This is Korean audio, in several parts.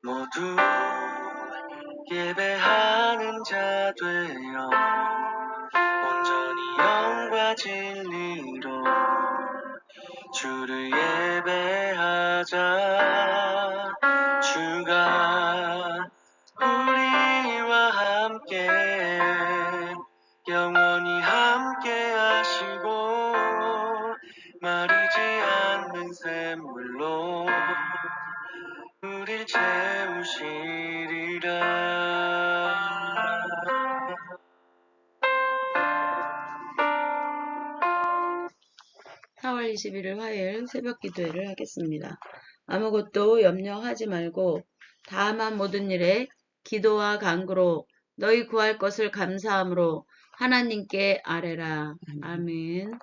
모두 예배하는 자 되어 온전히 영과 진리로 주를 예배하자. 주가 우리와 함께 영원히 함께 하시고 마르지 않는 샘물로 우릴 채우시리라. 4월 21일 화요일 새벽 기도회를 하겠습니다. 아무것도 염려하지 말고 다만 모든 일에 기도와 간구로 너희 구할 것을 감사함으로 하나님께 아뢰라. 아멘.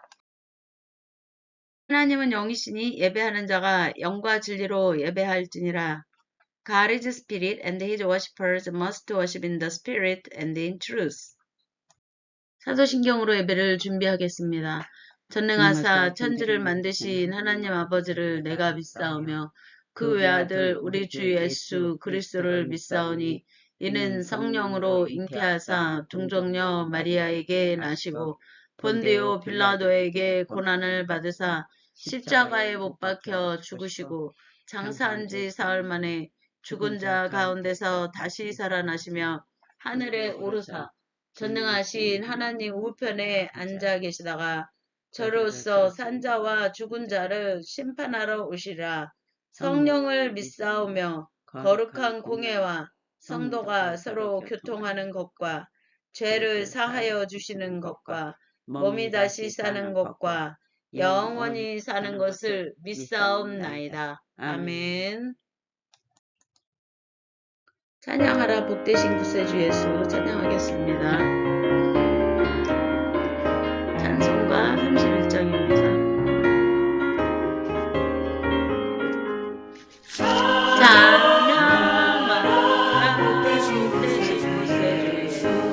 하나님은 영이시니 예배하는 자가 영과 진리로 예배할지니라. God is spirit and his worshippers must worship in the spirit and in truth. 사도신경으로 예배를 준비하겠습니다. 전능하사 천지를 만드신 하나님 아버지를 내가 믿사오며 그 외아들 우리 주 예수 그리스도를 믿사오니 이는 성령으로 잉태하사 동정녀 마리아에게 나시고 본디오 빌라도에게 고난을 받으사 십자가에 못 박혀 죽으시고 장사한 지 사흘 만에 죽은 자 가운데서 다시 살아나시며 하늘에 오르사 전능하신 하나님 우편에 앉아 계시다가 저로서 산자와 죽은 자를 심판하러 오시리라. 성령을 믿사오며 거룩한 공회와 성도가 서로 교통하는 것과 죄를 사하여 주시는 것과 몸이 다시 사는 것과 영원히 사는 것을 믿사옵나이다. 아멘. 찬양하라 복되신 구세주 예수 찬양하겠습니다. 찬송가 31장입니다. 찬양하라 복되신 구세주 예수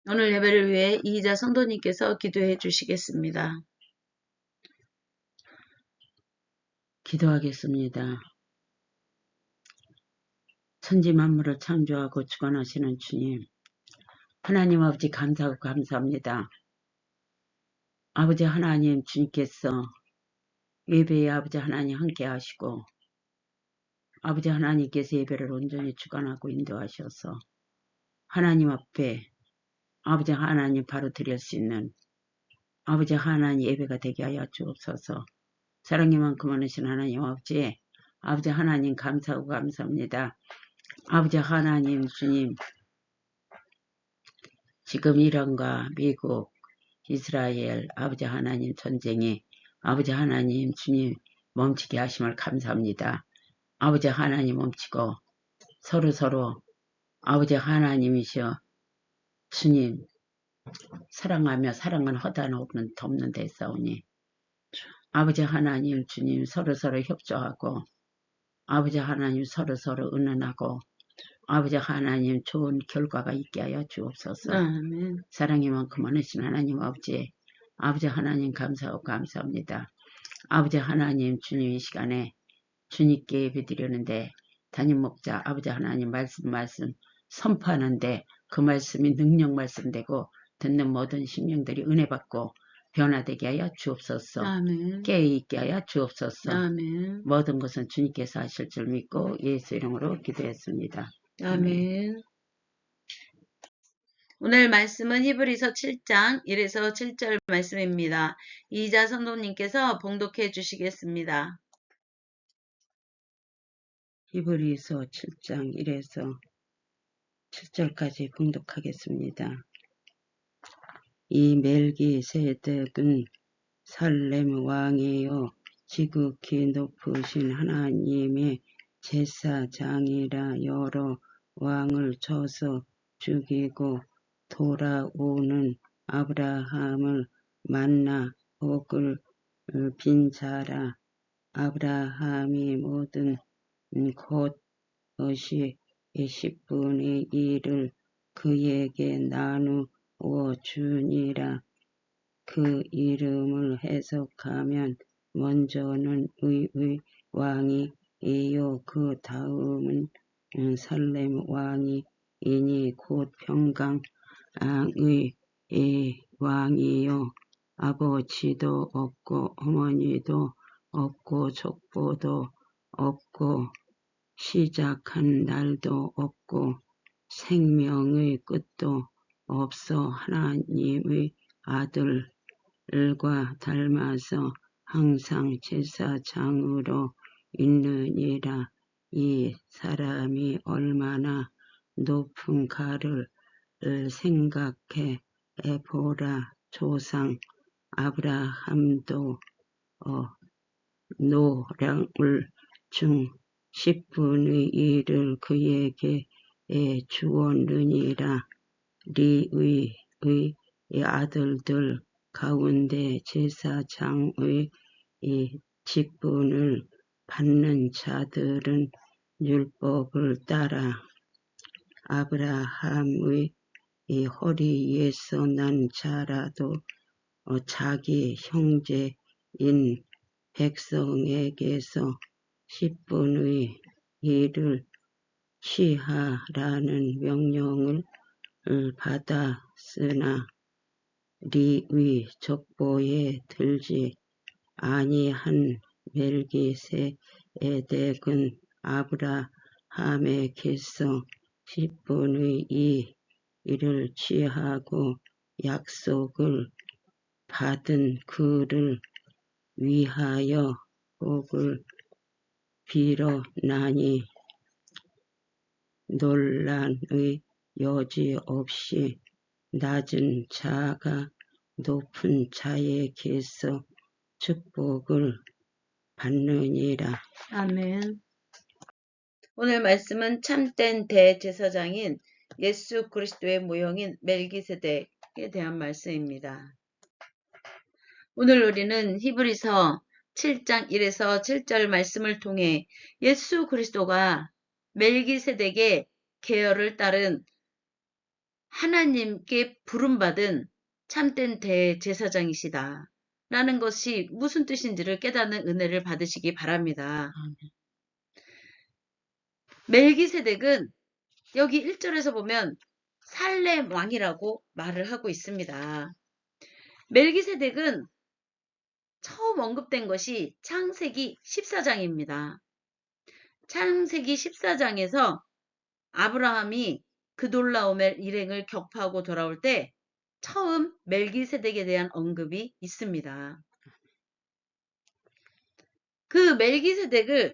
오늘 예배를 위해 이희자 성도님께서 기도해 주시겠습니다. 기도하겠습니다. 천지 만물을 창조하고 주관하시는 주님, 하나님 아버지 감사하고 감사합니다. 아버지 하나님 주님께서 예배에 아버지 하나님 함께 하시고 아버지 하나님께서 예배를 온전히 주관하고 인도하셔서 하나님 앞에 아버지 하나님 바로 드릴 수 있는 아버지 하나님 예배가 되게 하여 주옵소서. 사랑이 많고 많으신 하나님 아버지 하나님 감사하고 감사합니다. 아버지 하나님 주님, 지금 이란과 미국, 이스라엘 아버지 하나님 전쟁이 아버지 하나님 주님 멈추게 하심을 감사합니다. 아버지 하나님 멈추고 서로 아버지 하나님이시여 주님 사랑하며 사랑은 허다는 덮는 데 싸우니 아버지 하나님 주님 서로 협조하고 아버지 하나님 서로 은은하고 아버지 하나님 좋은 결과가 있게 하여 주옵소서. 아멘. 사랑이 많고 많으신 하나님 아버지 하나님 감사하고 감사합니다. 아버지 하나님 주님 이 시간에 주님께 예배드리는데 담임 목자 아버지 하나님 말씀 선포하는데 그 말씀이 능력 말씀되고 듣는 모든 심령들이 은혜 받고 변화되게 하여 주옵소서. 아멘. 깨어있게 하여 주옵소서. 아멘. 모든 것은 주님께서 하실 줄 믿고 예수 이름으로 기도했습니다. 아멘. 오늘 말씀은 히브리서 7장 1에서 7절 말씀입니다. 이희자 성도님께서 봉독해 주시겠습니다. 히브리서 7장 1에서 7절까지 봉독하겠습니다. 이 멜기세덱은 살렘 왕이요 지극히 높으신 하나님의 제사장이라 여러 왕을 쳐서 죽이고 돌아오는 아브라함을 만나 복을 빈 자라. 아브라함이 모든 것이 10분의 1을 그에게 나누어 주니라. 그 이름을 해석하면 먼저는 의의 왕이요 그 다음은 살렘 왕이니 곧 평강의 왕이요 아버지도 없고 어머니도 없고 족보도 없고 시작한 날도 없고 생명의 끝도 없어 하나님의 아들과 닮아서 항상 제사장으로 있느니라. 이 사람이 얼마나 높은 가를 생각해 보라. 조상 아브라함도 노량을 중 10분의 1을 그에게 주었느니라. 리의 아들들 가운데 제사장의 직분을 받는 자들은 율법을 따라 아브라함의 허리에서 난 자라도 자기 형제인 백성에게서 10분의 1을 취하라는 명령을 받았으나 리위 족보에 들지 아니한 멜기세덱은 아브라함에게서 10분의 2를 취하고 약속을 받은 그를 위하여 복을 빌어나니 논란의 여지 없이 낮은 자가 높은 자에게서 축복을 받느니라. 아멘. 오늘 말씀은 참된 대제사장인 예수 그리스도의 모형인 멜기세덱에 대한 말씀입니다. 오늘 우리는 히브리서 7장 1에서 7절 말씀을 통해 예수 그리스도가 멜기세덱의 계열을 따른 하나님께 부름받은 참된 대제사장이시다. 라는 것이 무슨 뜻인지를 깨닫는 은혜를 받으시기 바랍니다. 멜기세덱은 여기 1절에서 보면 살렘 왕이라고 말을 하고 있습니다. 멜기세덱은 처음 언급된 것이 창세기 14장입니다. 창세기 14장에서 아브라함이 그돌라오멜 일행을 격파하고 돌아올 때 처음 멜기세덱에 대한 언급이 있습니다. 그 멜기세덱을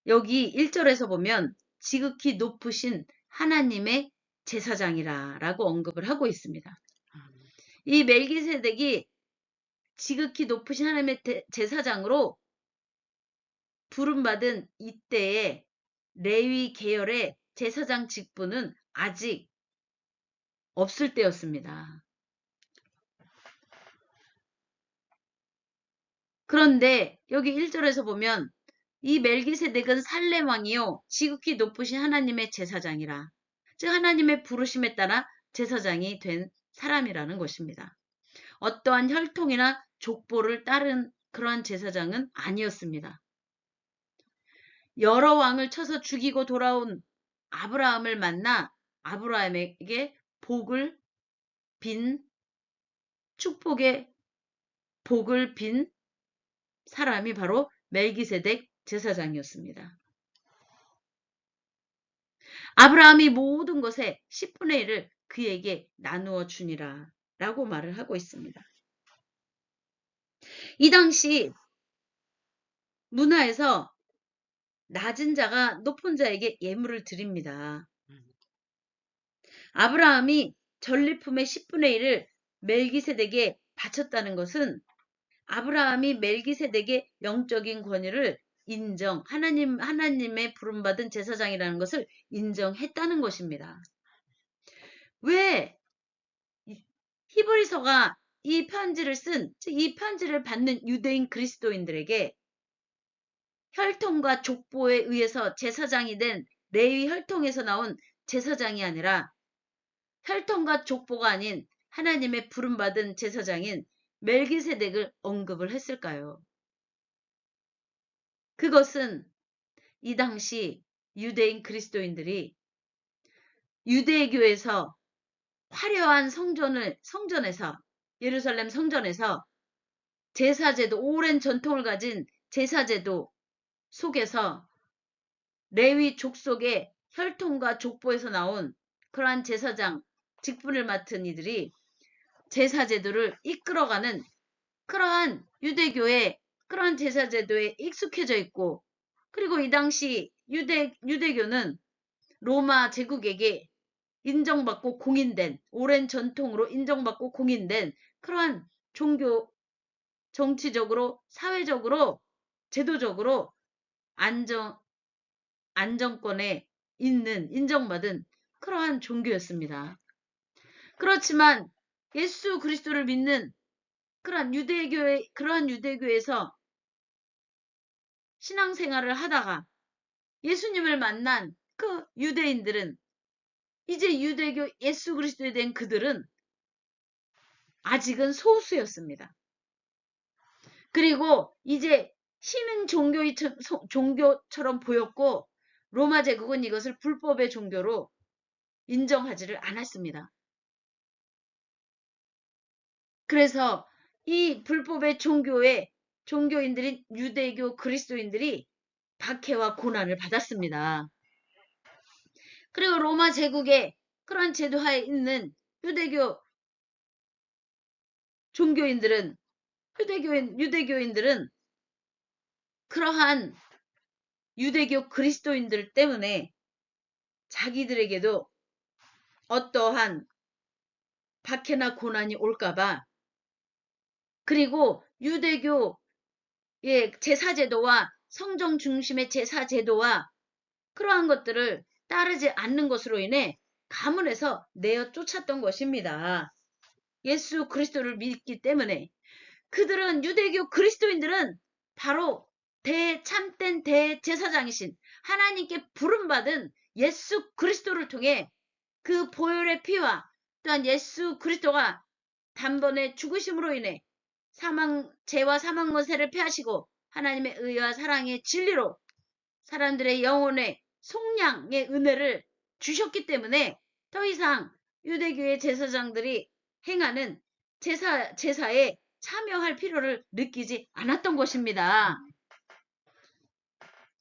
여기 1절에서 보면 지극히 높으신 하나님의 제사장이라 라고 언급을 하고 있습니다. 이 멜기세덱이 지극히 높으신 하나님의 제사장으로 부름받은 이때에 레위 계열의 제사장 직분은 아직 없을 때였습니다. 그런데 여기 1절에서 보면 이 멜기세덱은 살렘 왕이요 지극히 높으신 하나님의 제사장이라, 즉 하나님의 부르심에 따라 제사장이 된 사람이라는 것입니다. 어떠한 혈통이나 족보를 따른 그러한 제사장은 아니었습니다. 여러 왕을 쳐서 죽이고 돌아온 아브라함을 만나 아브라함에게 복을 빈, 축복의 복을 빈 사람이 바로 멜기세덱 제사장이었습니다. 아브라함이 모든 것의 10분의 1을 그에게 나누어 주니라 라고 말을 하고 있습니다. 이 당시 문화에서 낮은 자가 높은 자에게 예물을 드립니다. 아브라함이 전리품의 10분의 1을 멜기세덱에 바쳤다는 것은 아브라함이 멜기세덱의 영적인 권위를 하나님의 부름받은 제사장이라는 것을 인정했다는 것입니다. 왜 히브리서가 이 편지를 이 편지를 받는 유대인 그리스도인들에게 혈통과 족보에 의해서 제사장이 된 레위 혈통에서 나온 제사장이 아니라 혈통과 족보가 아닌 하나님의 부름받은 제사장인 멜기세덱을 언급을 했을까요? 그것은 이 당시 유대인 그리스도인들이 유대교에서 화려한 성전에서 예루살렘 성전에서 제사제도, 오랜 전통을 가진 제사제도 속에서 레위 족속의 혈통과 족보에서 나온 그러한 제사장 직분을 맡은 이들이 제사제도를 이끌어가는 그러한 유대교의 그러한 제사제도에 익숙해져 있고, 그리고 이 당시 유대교는 로마 제국에게 인정받고 공인된, 오랜 전통으로 인정받고 공인된 그러한 종교, 정치적으로, 사회적으로, 제도적으로 안정권에 있는, 인정받은 그러한 종교였습니다. 그렇지만 예수 그리스도를 믿는 그러한 유대교에서 신앙생활을 하다가 예수님을 만난 그 유대인들은, 이제 유대교 예수 그리스도에 대한 그들은 아직은 소수였습니다. 그리고 이제 신흥 종교처럼 보였고, 로마 제국은 이것을 불법의 종교로 인정하지를 않았습니다. 그래서 이 불법의 종교인들인 유대교 그리스도인들이 박해와 고난을 받았습니다. 그리고 로마 제국의 그러한 제도하에 있는 유대교 유대교인들은 그러한 유대교 그리스도인들 때문에 자기들에게도 어떠한 박해나 고난이 올까봐, 그리고 유대교의 제사제도와 성정 중심의 제사제도와 그러한 것들을 따르지 않는 것으로 인해 가문에서 내어 쫓았던 것입니다. 예수 그리스도를 믿기 때문에 유대교 그리스도인들은 바로 참된 대제사장이신 하나님께 부름받은 예수 그리스도를 통해 그 보혈의 피와 또한 예수 그리스도가 단번에 죽으심으로 인해 죄와 사망 권세를 패하시고 하나님의 의와 사랑의 진리로 사람들의 영혼의 속량의 은혜를 주셨기 때문에 더 이상 유대교의 제사장들이 행하는 제사에 참여할 필요를 느끼지 않았던 것입니다.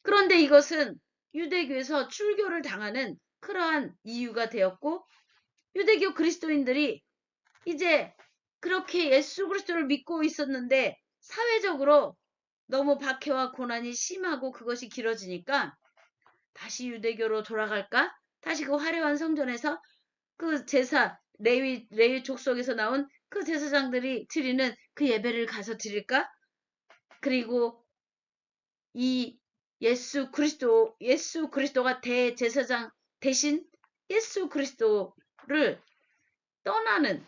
그런데 이것은 유대교에서 출교를 당하는 그러한 이유가 되었고, 유대교 그리스도인들이 이제 그렇게 예수 그리스도를 믿고 있었는데 사회적으로 너무 박해와 고난이 심하고 그것이 길어지니까 다시 유대교로 돌아갈까? 다시 그 화려한 성전에서 그 제사, 레위 족속에서 나온 그 제사장들이 드리는 그 예배를 가서 드릴까? 그리고 이 예수 그리스도가 대제사장 대신 예수 그리스도를 떠나는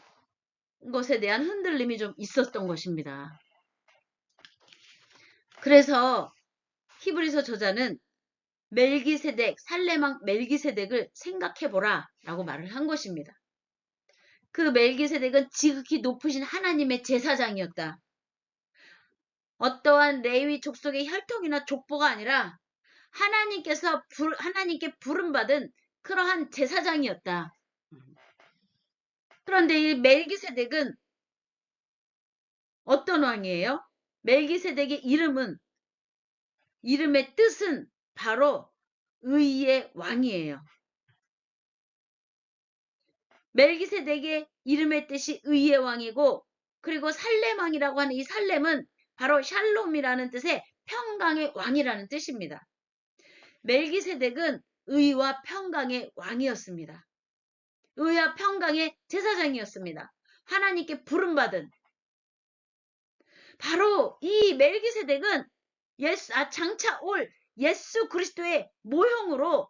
것에 대한 흔들림이 좀 있었던 것입니다. 그래서 히브리서 저자는 살렘왕 멜기세덱을 생각해보라 라고 말을 한 것입니다. 그 멜기세덱은 지극히 높으신 하나님의 제사장이었다. 어떠한 레위 족속의 혈통이나 족보가 아니라 하나님께 부름받은 그러한 제사장이었다. 그런데 이 멜기세덱은 어떤 왕이에요? 멜기세덱의 이름의 뜻은 바로 의의 왕이에요. 멜기세덱의 이름의 뜻이 의의 왕이고, 그리고 살렘왕이라고 하는 이 살렘은 바로 샬롬이라는 뜻의 평강의 왕이라는 뜻입니다. 멜기세덱은 의와 평강의 왕이었습니다. 의와 평강의 제사장이었습니다. 하나님께 부름받은 바로 이 멜기세덱은 장차 올 예수 그리스도의 모형으로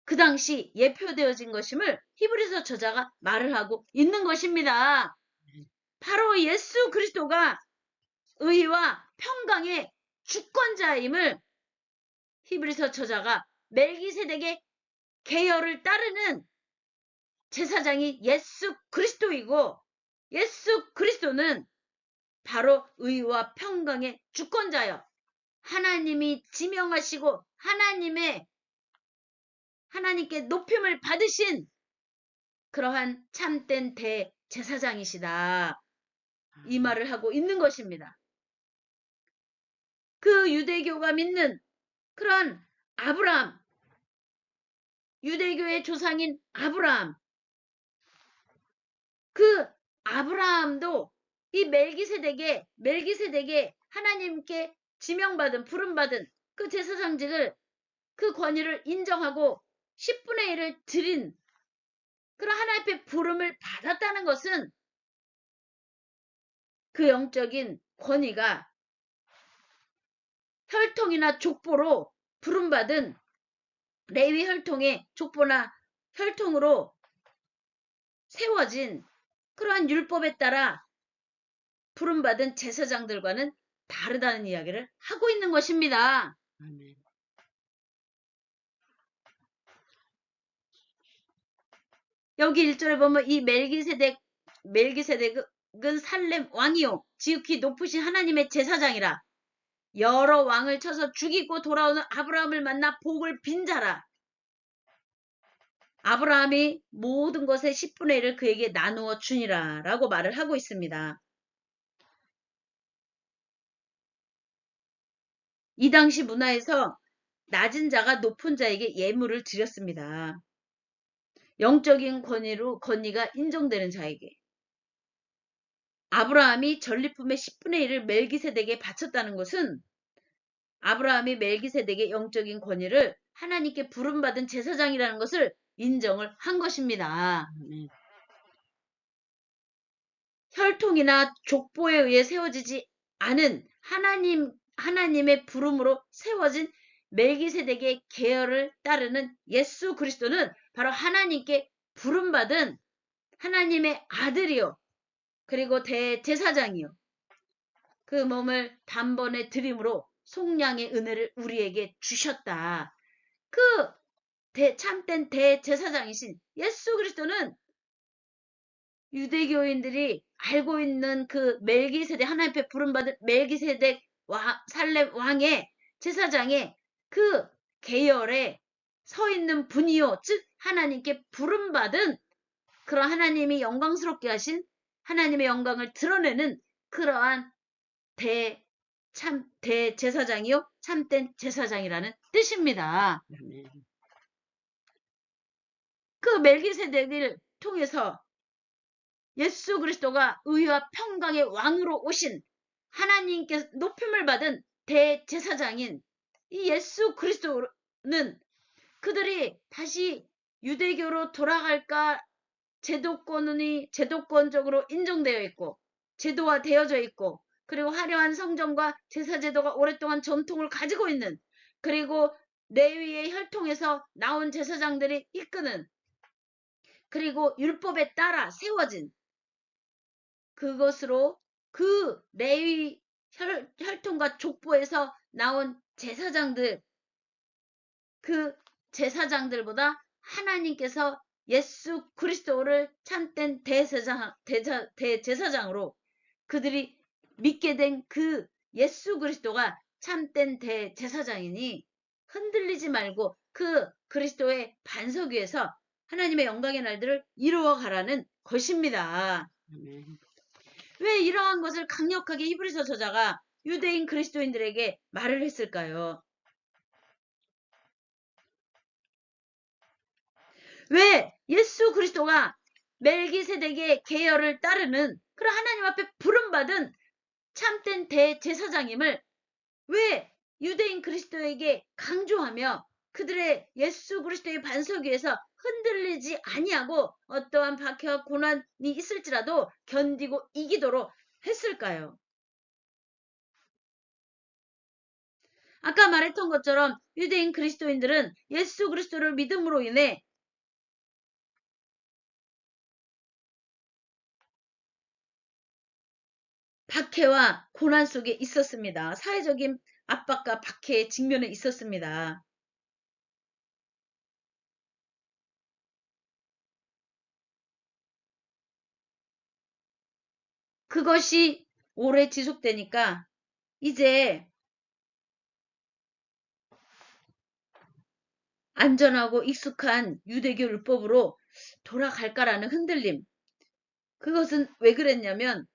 그 당시 예표되어진 것임을 히브리서 저자가 말을 하고 있는 것입니다. 바로 예수 그리스도가 의와 평강의 주권자임을 히브리서 저자가 멜기세덱의 계열을 따르는 제사장이 예수 그리스도이고, 예수 그리스도는 바로 의와 평강의 주권자여 하나님이 지명하시고 하나님께 높임을 받으신 그러한 참된 대제사장이시다. 이 말을 하고 있는 것입니다. 그 유대교가 믿는 그러한 아브라함, 유대교의 조상인 아브라함, 그 아브라함도 이 멜기세덱의 하나님께 지명받은 부름받은 그 제사장직을 그 권위를 인정하고 10분의 1을 드린 그런 하나님 앞에 부름을 받았다는 것은 그 영적인 권위가 혈통이나 족보로 부름받은 레위 혈통의 족보나 혈통으로 세워진 그러한 율법에 따라 부름받은 제사장들과는 다르다는 이야기를 하고 있는 것입니다. 아멘. 여기 1절에 보면 이 멜기세덱은 살렘 왕이요 지극히 높으신 하나님의 제사장이라. 여러 왕을 쳐서 죽이고 돌아오는 아브라함을 만나 복을 빈 자라. 아브라함이 모든 것의 10분의 1을 그에게 나누어 주니라 라고 말을 하고 있습니다. 이 당시 문화에서 낮은 자가 높은 자에게 예물을 드렸습니다. 영적인 권위가 인정되는 자에게. 아브라함이 전리품의 10분의 1을 멜기세덱에 바쳤다는 것은 아브라함이 멜기세덱의 영적인 권위를 하나님께 부름받은 제사장이라는 것을 인정을 한 것입니다. 혈통이나 족보에 의해 세워지지 않은 하나님의 부름으로 세워진 멜기세덱의 계열을 따르는 예수 그리스도는 바로 하나님께 부름받은 하나님의 아들이요. 그리고 대제사장이요. 그 몸을 단번에 드림으로 속량의 은혜를 우리에게 주셨다. 그 참된 대제사장이신 예수 그리스도는 유대교인들이 알고 있는 그 멜기세덱, 하나님 앞에 부름받은 멜기세덱 살렘 왕의 제사장의 그 계열에 서 있는 분이요. 즉 하나님께 부름받은 그런 하나님이 영광스럽게 하신 하나님의 영광을 드러내는 그러한 대제사장이요. 참된 제사장이라는 뜻입니다. 그 멜기세덱을 통해서 예수 그리스도가 의와 평강의 왕으로 오신 하나님께 높임을 받은 대제사장인 이 예수 그리스도는 그들이 다시 유대교로 돌아갈까 제도권적으로 인정되어 있고 제도화되어져 있고 그리고 화려한 성전과 제사제도가 오랫동안 전통을 가지고 있는 그리고 레위의 혈통에서 나온 제사장들이 이끄는 그리고 율법에 따라 세워진 그것으로 그 레위 혈통과 족보에서 나온 제사장들 그 제사장들보다 하나님께서 예수 그리스도를 참된 대제사장으로 그들이 믿게 된 그 예수 그리스도가 참된 대제사장이니 흔들리지 말고 그 그리스도의 반석 위에서 하나님의 영광의 날들을 이루어 가라는 것입니다. 왜 이러한 것을 강력하게 히브리서 저자가 유대인 그리스도인들에게 말을 했을까요? 왜 예수 그리스도가 멜기세덱의 계열을 따르는 그런 하나님 앞에 부름받은 참된 대제사장임을 왜 유대인 그리스도에게 강조하며 그들의 예수 그리스도의 반석 위에서 흔들리지 아니하고 어떠한 박해와 고난이 있을지라도 견디고 이기도록 했을까요? 아까 말했던 것처럼 유대인 그리스도인들은 예수 그리스도를 믿음으로 인해 박해와 고난 속에 있었습니다. 사회적인 압박과 박해의 직면에 있었습니다. 그것이 오래 지속되니까 이제 안전하고 익숙한 유대교 율법으로 돌아갈까라는 흔들림. 그것은 왜 그랬냐면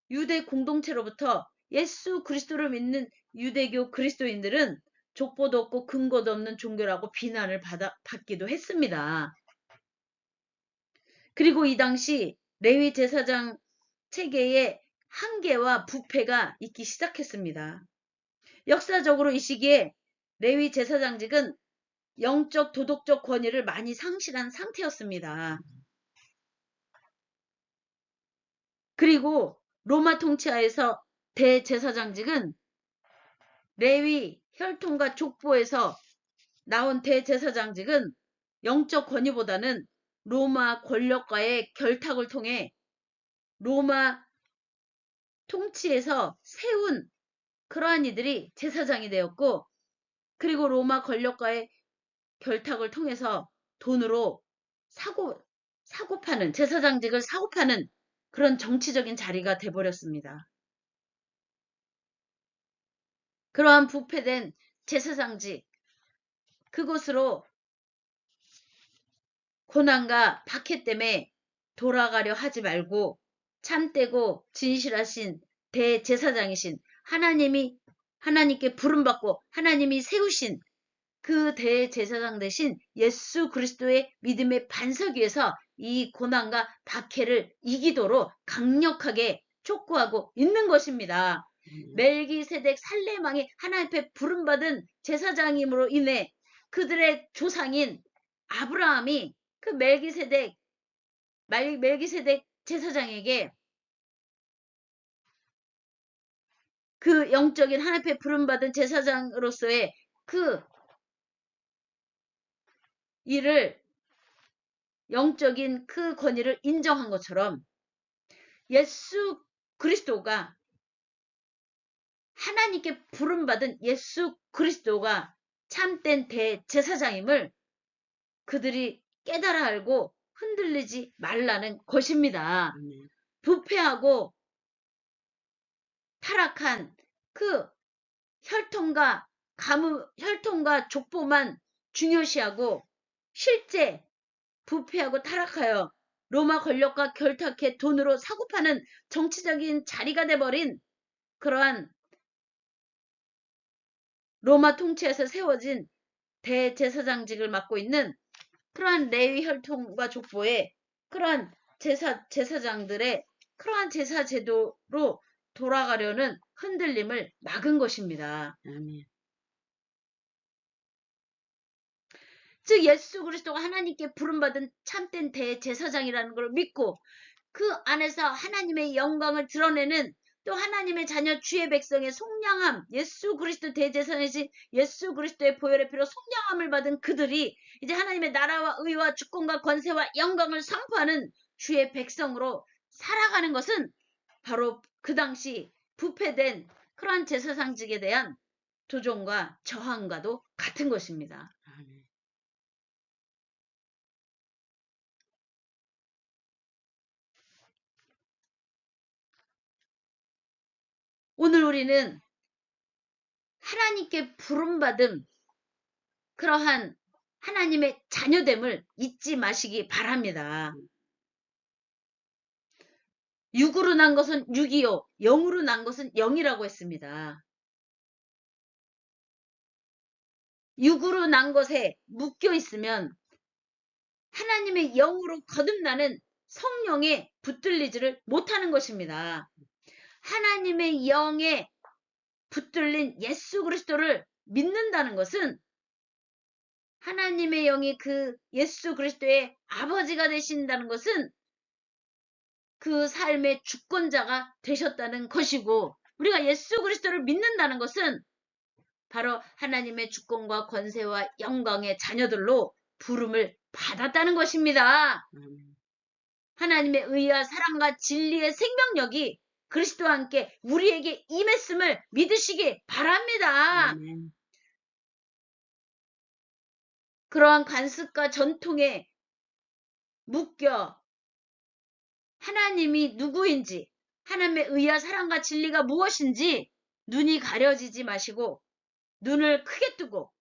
유대 공동체로부터 예수 그리스도를 믿는 유대교 그리스도인들은 족보도 없고 근거도 없는 종교라고 비난을 받기도 했습니다. 그리고 이 당시 레위 제사장 체계의 한계와 부패가 있기 시작했습니다. 역사적으로 이 시기에 레위 제사장직은 영적 도덕적 권위를 많이 상실한 상태였습니다. 그리고 로마 통치하에서 대제사장직은 레위 혈통과 족보에서 나온 대제사장직은 영적 권위보다는 로마 권력과의 결탁을 통해 로마 통치에서 세운 그러한 이들이 제사장이 되었고 그리고 로마 권력과의 결탁을 통해서 돈으로 사고 파는 제사장직을 사고 파는 그런 정치적인 자리가 돼버렸습니다. 그러한 부패된 제사장직 그곳으로 고난과 박해 때문에 돌아가려 하지 말고 참되고 진실하신 대제사장이신 하나님께 부름받고 하나님이 세우신 그 대제사장 대신 예수 그리스도의 믿음의 반석 위에서 이 고난과 박해를 이기도록 강력하게 촉구하고 있는 것입니다. 멜기세덱 살레망이 하나님 앞에 부름받은 제사장임으로 인해 그들의 조상인 아브라함이 그 멜기세덱 제사장에게 그 영적인 하나님 앞에 부름받은 제사장으로서의 그 이를 영적인 그 권위를 인정한 것처럼 예수 그리스도가 하나님께 부름받은 예수 그리스도가 참된 대제사장임을 그들이 깨달아 알고 흔들리지 말라는 것입니다. 아멘. 부패하고 타락한 그 혈통과 혈통과 족보만 중요시하고 실제 부패하고 타락하여 로마 권력과 결탁해 돈으로 사고파는 정치적인 자리가 돼버린 그러한 로마 통치에서 세워진 대제사장직을 맡고 있는 그러한 레위 혈통과 족보의 그러한 제사장들의 그러한 제사 제도로 돌아가려는 흔들림을 막은 것입니다. 아멘. 즉 예수 그리스도가 하나님께 부름받은 참된 대제사장이라는 걸 믿고 그 안에서 하나님의 영광을 드러내는 또 하나님의 자녀 주의 백성의 속량함, 예수 그리스도 대제사장이신 예수 그리스도의 보혈의 피로 속량함을 받은 그들이 이제 하나님의 나라와 의와 주권과 권세와 영광을 선포하는 주의 백성으로 살아가는 것은 바로 그 당시 부패된 그러한 제사장직에 대한 조종과 저항과도 같은 것입니다. 아멘. 오늘 우리는 하나님께 부름받음 그러한 하나님의 자녀됨을 잊지 마시기 바랍니다. 육으로 난 것은 육이요 영으로 난 것은 영이라고 했습니다. 육으로 난 것에 묶여 있으면 하나님의 영으로 거듭나는 성령에 붙들리지를 못하는 것입니다. 하나님의 영에 붙들린 예수 그리스도를 믿는다는 것은 하나님의 영이 그 예수 그리스도의 아버지가 되신다는 것은 그 삶의 주권자가 되셨다는 것이고 우리가 예수 그리스도를 믿는다는 것은 바로 하나님의 주권과 권세와 영광의 자녀들로 부름을 받았다는 것입니다. 하나님의 의와 사랑과 진리의 생명력이 그리스도와 함께 우리에게 임했음을 믿으시기 바랍니다. 아멘. 그러한 관습과 전통에 묶여 하나님이 누구인지 하나님의 의와 사랑과 진리가 무엇인지 눈이 가려지지 마시고 눈을 크게 뜨고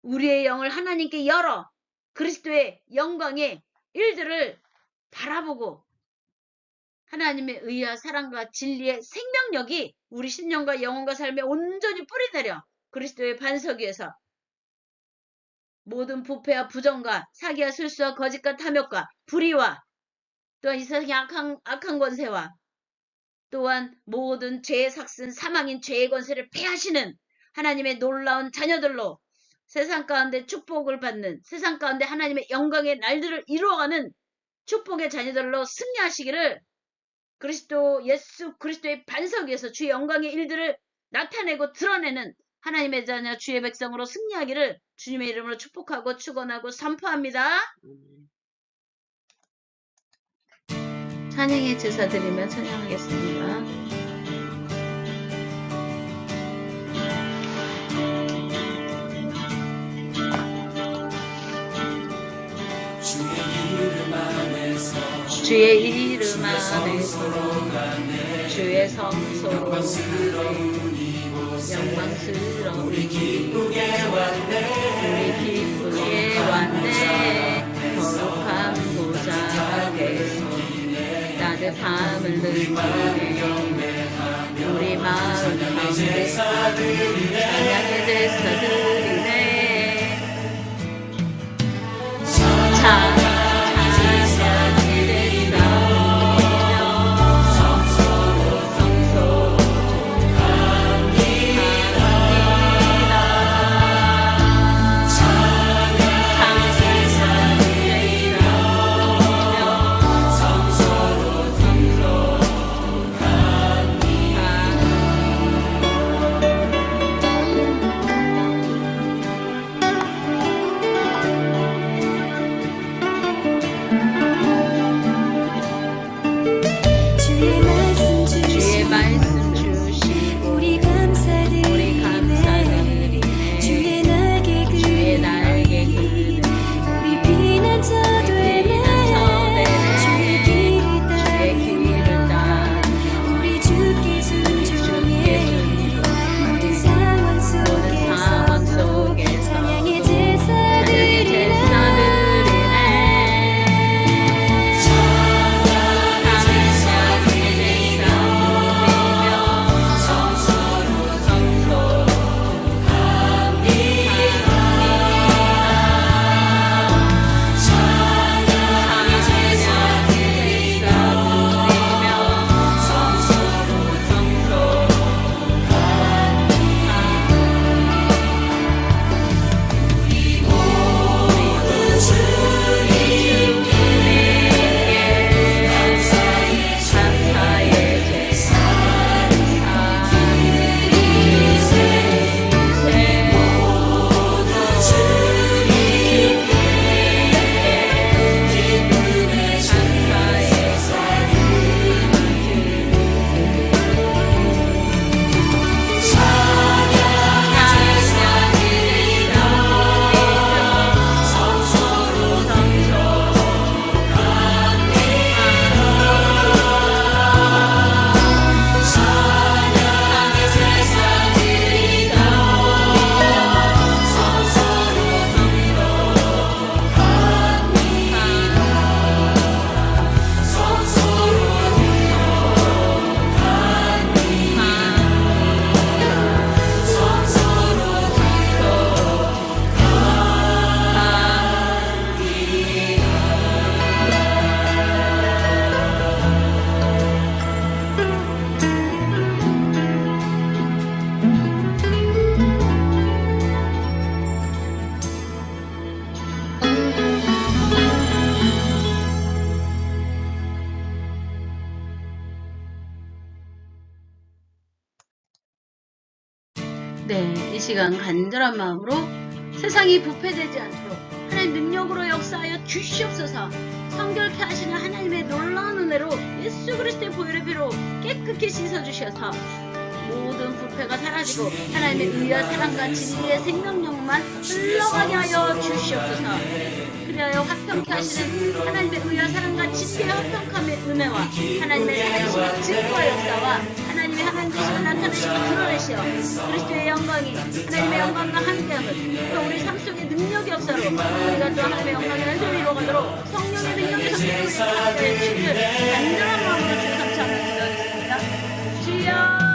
우리의 영을 하나님께 열어 그리스도의 영광의 일들을 바라보고 하나님의 의와 사랑과 진리의 생명력이 우리 신령과 영혼과 삶에 온전히 뿌리내려 그리스도의 반석 위에서 모든 부패와 부정과 사기와 술수와 거짓과 탐욕과 불의와 또한 이 세상의 악한 권세와 또한 모든 죄의 삭슨 사망인 죄의 권세를 패하시는 하나님의 놀라운 자녀들로 세상 가운데 축복을 받는 세상 가운데 하나님의 영광의 날들을 이루어가는 축복의 자녀들로 승리하시기를 그리스도 예수 그리스도의 반석 위에서 주의 영광의 일들을 나타내고 드러내는 하나님의 자녀 주의 백성으로 승리하기를 주님의 이름으로 축복하고 축원하고 선포합니다. 찬양의 제사 드리며 찬양하겠습니다. 주의 이름 안에서 주의 성소로 영광스러운 우리 기쁘게 왔네 거룩한 보좌에서 따뜻함을 느끼네 우리 마음 가운데 찬양의 제사 드리네 네, 이 시간 간절한 마음으로 세상이 부패되지 않도록 하나님 능력으로 역사하여 주시옵소서. 성결케 하시는 하나님의 놀라운 은혜로 예수 그리스도의 보혈의 피로 깨끗이 씻어주셔서 모든 부패가 사라지고 하나님의 의와 사랑과 진리의 생명력만 흘러가게 하여 주시옵소서. 그리하여 화평케 하시는 하나님의 의와 사랑과 진리의 화평함의 은혜와 하나님의 살아계심의 증거 역사와 하나님의 하나님 되심을 나타내시고 드러내시어 그리스도의 영광이 하나님의 영광과 함께함을 또 우리 삶 속의 능력의 역사로 우리가 또 하나님의 영광의 열조를 이루어가도록 성령의 능력의 성령을 우리 함께해 주시기를 간절한 마음으로 주 감사하며 기도하겠습니다. 주여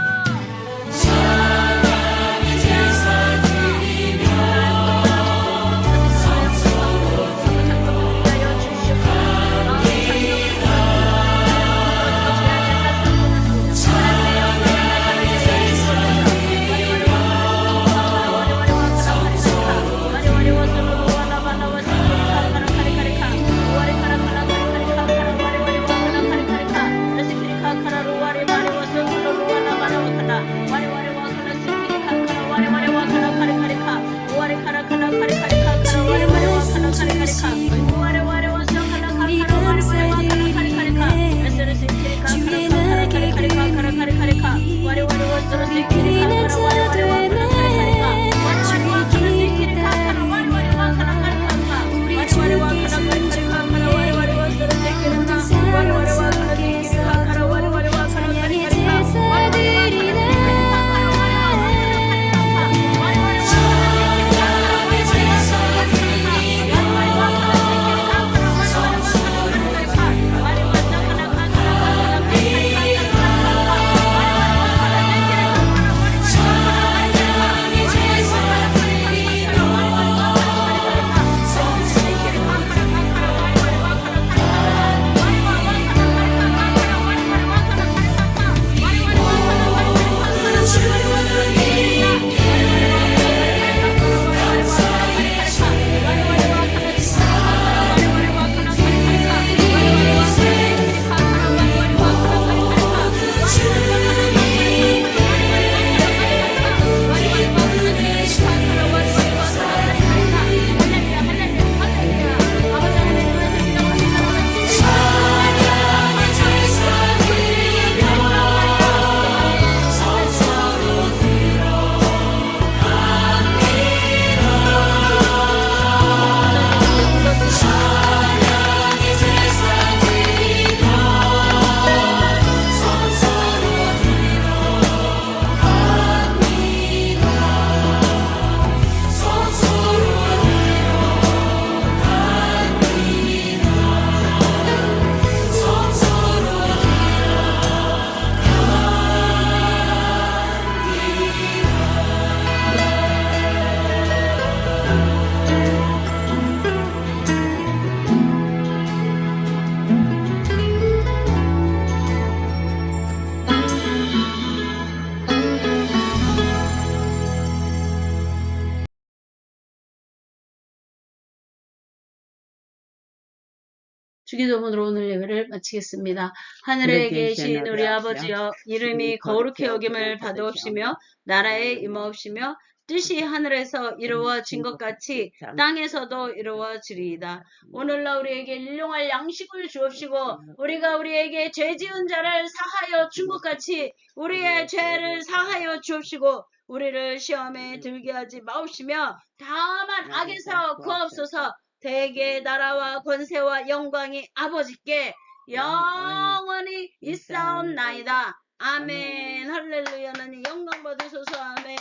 주기도문으로 오늘 예배를 마치겠습니다. 하늘에 계신 우리 아버지여, 이름이 거룩히 여김을 받으옵시며 나라에 임하옵시며 뜻이 하늘에서 이루어진 것 같이 땅에서도 이루어지리이다. 오늘날 우리에게 일용할 양식을 주옵시고 우리가 우리에게 죄 지은 자를 사하여 준 것 같이 우리의 죄를 사하여 주옵시고 우리를 시험에 들게 하지 마옵시며 다만 악에서 구하옵소서. 대개 나라와 권세와 영광이 아버지께 영원히 있사옵나이다. 아멘. 할렐루야. 하나님 영광 받으소서. 아멘.